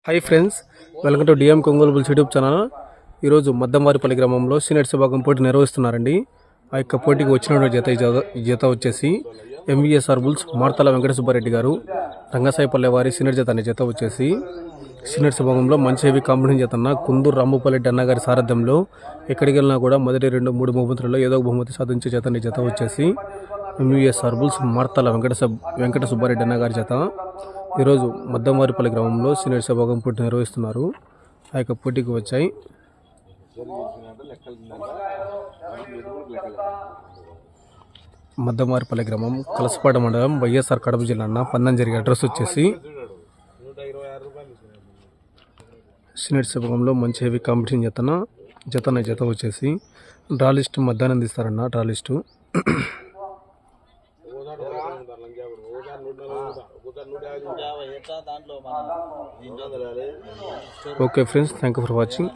Hi friends, welcome to DM కొంగోలు bulls YouTube channel. ఈరోజు మద్దెంవారిపల్లి గ్రామంలో సీనియర్స్ విభాగం పోటీ నిర్వహిస్తున్నారండి. ఆ యొక్క పోటీకి వచ్చినటువంటి జత వచ్చేసి ఎంవీఎస్ఆర్ బుల్స్ మార్తల వెంకట సుబ్బారెడ్డి గారు, రంగసాయిపల్లె వారి సీనియర్ జత అనే జత వచ్చేసి సీనియర్స్ విభాగంలో మంచి హెవీ కాంపిటీషన్ జత అన్న కుందూరు రాంభూపాలరెడ్డి అన్న గారి సారథ్యంలో ఎక్కడికి వెళ్ళినా కూడా మొదటి 2-3 బహుమతులలో ఏదో ఒక బహుమతి సాధించే జత అనే జత వచ్చేసి ఎంవీఎస్ఆర్ బుల్స్ మార్తల వెంకట సుబ్బారెడ్డి అన్న గారి జత ఈరోజు మద్దెంవారిపల్లి గ్రామంలో సీనియర్స్ విభాగం పోటీ నిర్వహిస్తున్నారు. ఆ యొక్క పోటీకి వచ్చాయి. మద్దెంవారిపల్లి గ్రామం కలసపాడ మండలం వైఎస్ఆర్ కడప జిల్లా అన్న పందెం జరిగే అడ్రస్ వచ్చేసి సీనియర్స్ విభాగంలో మంచి హెవీ కాంపిటీషన్ జత వచ్చేసి డ్రా లిస్ట్ మధ్యాహ్నం తీస్తారన్న. Draw list okay friends, thank you for watching.